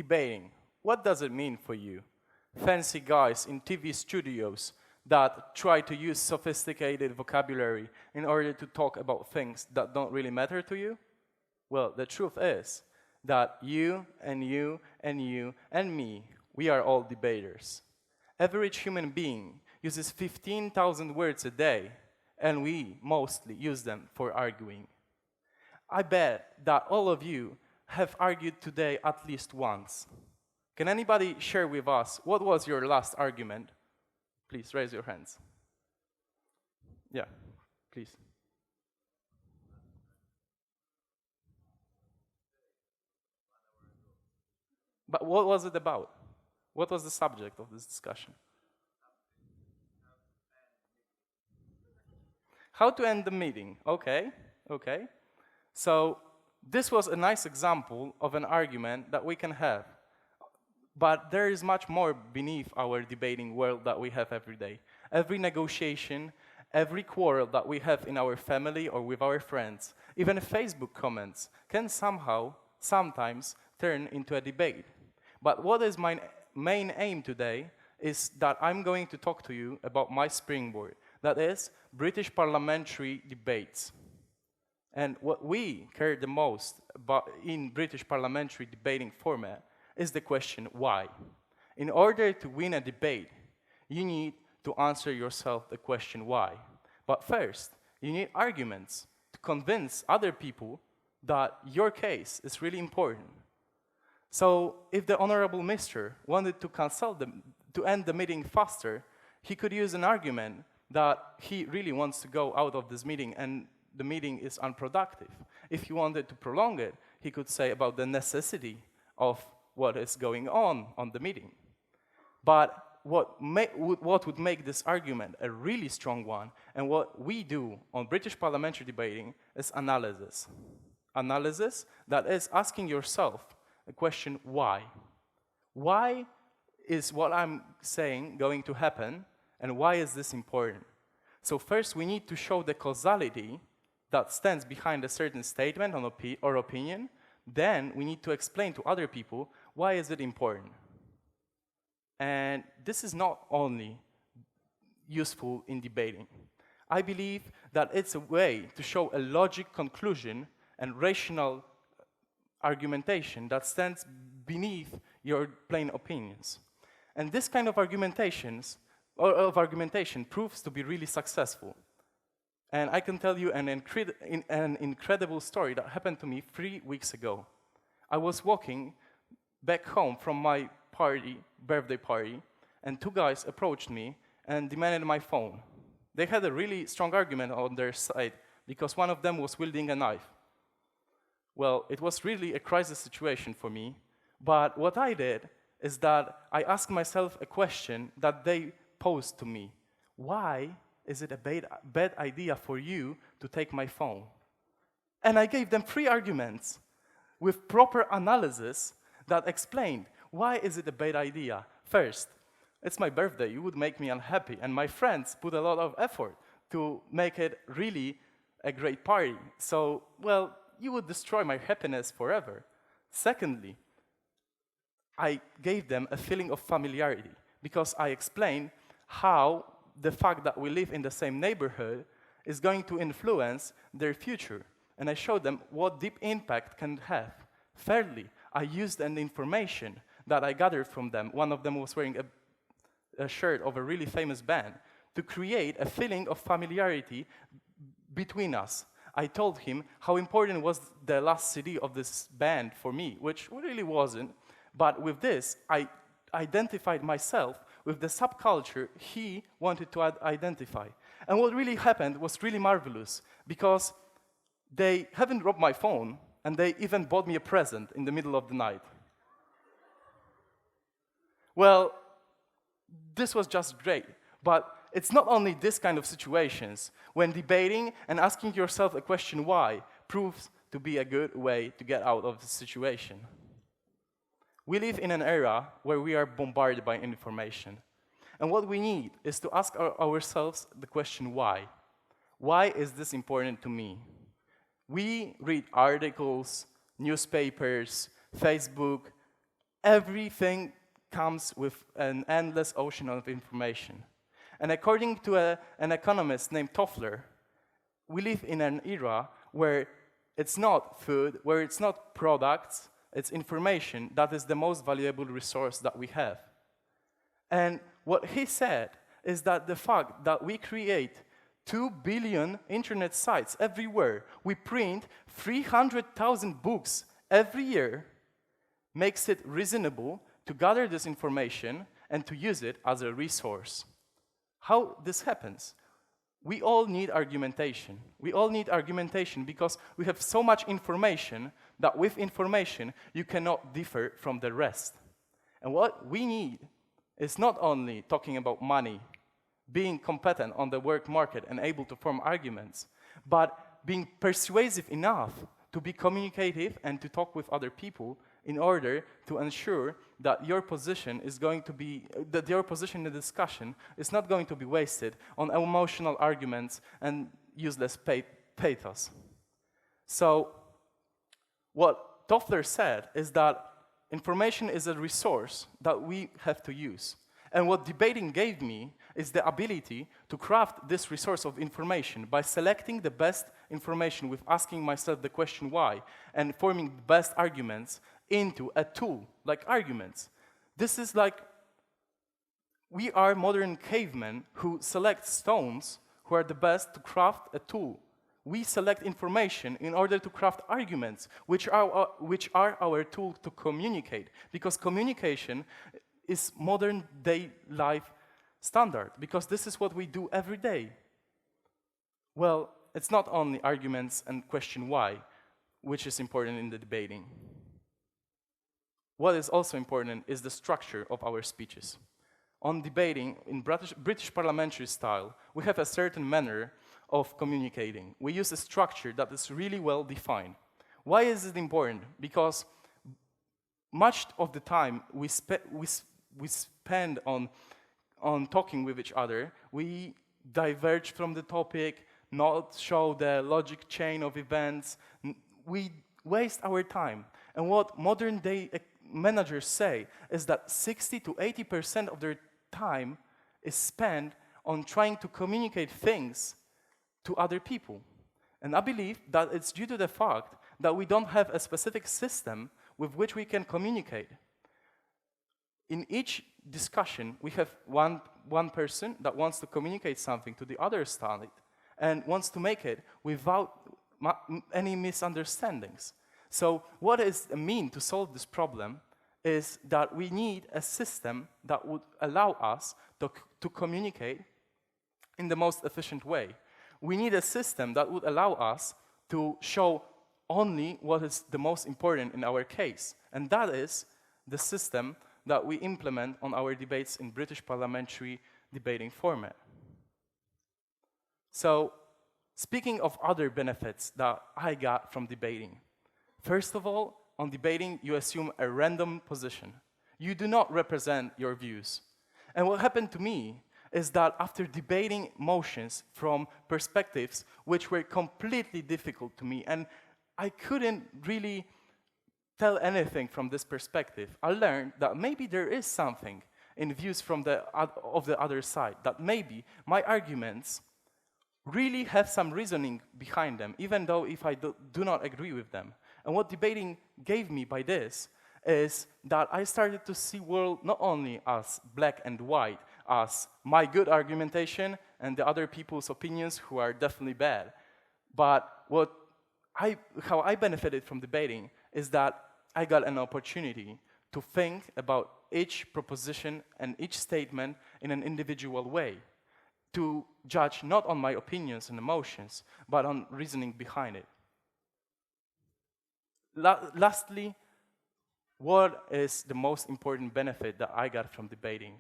debating. What does it mean for you? Fancy guys in TV studios that try to use sophisticated vocabulary in order to talk about things that don't really matter to you? Well, the truth is that you and you and you and me, we are all debaters. Average human being uses 15,000 words a day, and we mostly use them for arguing. I bet that all of you have argued today at least once. Can anybody share with us what was your last argument? Please raise your hands. Yeah, please. But what was it about? What was the subject of this discussion? How to end the meeting? Okay, okay. So this was a nice example of an argument that we can have. But there is much more beneath our debating world that we have every day. Every negotiation, every quarrel that we have in our family or with our friends, even Facebook comments, can sometimes turn into a debate. But what is my main aim today is that I'm going to talk to you about my springboard. That is, British parliamentary debates. And what we care the most about in British parliamentary debating format is the question, why? In order to win a debate, you need to answer yourself the question, why? But first, you need arguments to convince other people that your case is really important. So if the Honorable Mr. wanted to end the meeting faster, he could use an argument that he really wants to go out of this meeting and the meeting is unproductive. If he wanted to prolong it, he could say about the necessity of what is going on the meeting. But what would make this argument a really strong one, and what we do on British parliamentary debating, is analysis. Analysis that is asking yourself the question, why? Why is what I'm saying going to happen, and why is this important? So first, we need to show the causality that stands behind a certain statement or opinion. Then we need to explain to other people why is it important. And this is not only useful in debating. I believe that it's a way to show a logic conclusion and rational argumentation that stands beneath your plain opinions. And this kind of argumentation proves to be really successful. And I can tell you an incredible story that happened to me 3 weeks ago. I was walking back home from my birthday party, and two guys approached me and demanded my phone. They had a really strong argument on their side because one of them was wielding a knife. Well, it was really a crisis situation for me, but what I did is that I asked myself a question that they posed to me. Why is it a bad idea for you to take my phone? And I gave them 3 arguments with proper analysis that explained why is it a bad idea. First, it's my birthday, you would make me unhappy, and my friends put a lot of effort to make it really a great party. So, well, you would destroy my happiness forever. Secondly, I gave them a feeling of familiarity because I explained how the fact that we live in the same neighborhood is going to influence their future. And I showed them what deep impact can have. Thirdly, I used an information that I gathered from them. One of them was wearing a shirt of a really famous band to create a feeling of familiarity between us. I told him how important was the last CD of this band for me, which really wasn't. But with this, I identified myself with the subculture he wanted to identify. And what really happened was really marvelous, because they haven't robbed my phone, and they even bought me a present in the middle of the night. Well, this was just great, but it's not only this kind of situations. When debating and asking yourself a question why proves to be a good way to get out of the situation. We live in an era where we are bombarded by information. And what we need is to ask ourselves the question why. Why is this important to me? We read articles, newspapers, Facebook, everything comes with an endless ocean of information. And according to an economist named Toffler, we live in an era where it's not food, where it's not products, it's information that is the most valuable resource that we have. And what he said is that the fact that we create 2 billion internet sites everywhere, we print 300,000 books every year, makes it reasonable to gather this information and to use it as a resource. How this happens? We all need argumentation. We all need argumentation because we have so much information that with information you cannot differ from the rest. And what we need is not only talking about money, being competent on the work market and able to form arguments, but being persuasive enough to be communicative and to talk with other people in order to ensure that your position is going to be, that your position in the discussion is not going to be wasted on emotional arguments and useless pathos. So what Toffler said is that information is a resource that we have to use. And what debating gave me is the ability to craft this resource of information by selecting the best information with asking myself the question why and forming the best arguments into a tool like arguments. This is like we are modern cavemen who select stones who are the best to craft a tool. We select information in order to craft arguments, which are our tool to communicate, because communication is modern day life standard, because this is what we do every day. Well, it's not only arguments and question why, which is important in the debating. What is also important is the structure of our speeches. On debating, in British parliamentary style, we have a certain manner of communicating. We use a structure that is really well defined. Why is it important? Because much of the time we spend on talking with each other, we diverge from the topic, not show the logic chain of events. We waste our time. And what modern day managers say is that 60 to 80% of their time is spent on trying to communicate things to other people. And I believe that it's due to the fact that we don't have a specific system with which we can communicate. In each discussion, we have one person that wants to communicate something to the other side and wants to make it without any misunderstandings. So what is the mean to solve this problem is that we need a system that would allow us to communicate in the most efficient way. We need a system that would allow us to show only what is the most important in our case. And that is the system that we implement on our debates in British parliamentary debating format. So, speaking of other benefits that I got from debating, first of all, on debating, you assume a random position. You do not represent your views. And what happened to me is that after debating motions from perspectives which were completely difficult to me, and I couldn't really tell anything from this perspective, I learned that maybe there is something in views from the other side, that maybe my arguments really have some reasoning behind them, even though if I do not agree with them. And what debating gave me by this is that I started to see world not only as black and white, as my good argumentation and the other people's opinions who are definitely bad. But how I benefited from debating is that I got an opportunity to think about each proposition and each statement in an individual way, to judge not on my opinions and emotions, but on reasoning behind it. Lastly, what is the most important benefit that I got from debating?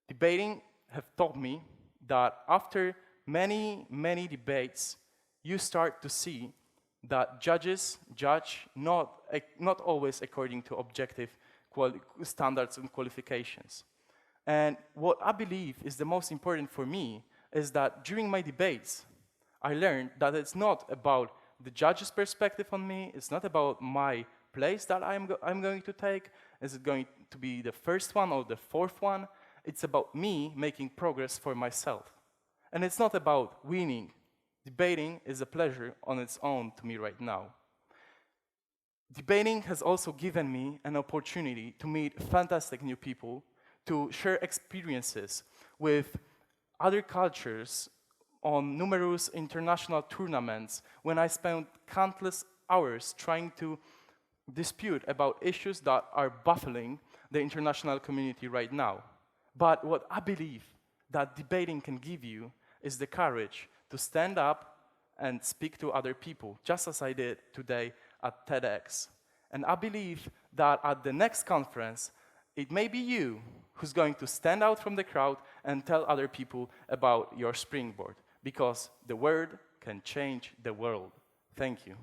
Debating have taught me that after many, many debates, you start to see that judges judge not always according to objective standards and qualifications. And what I believe is the most important for me is that during my debates, I learned that it's not about the judge's perspective on me, it's not about my place that I'm going to take, Is it going to be the first one or the fourth one? It's about me making progress for myself. And it's not about winning. Debating is a pleasure on its own to me right now. Debating has also given me an opportunity to meet fantastic new people, to share experiences with other cultures on numerous international tournaments when I spent countless hours trying to dispute about issues that are baffling the international community right now. But what I believe that debating can give you is the courage to stand up and speak to other people, just as I did today at TEDx. And I believe that at the next conference, it may be you who's going to stand out from the crowd and tell other people about your springboard, because the word can change the world. Thank you.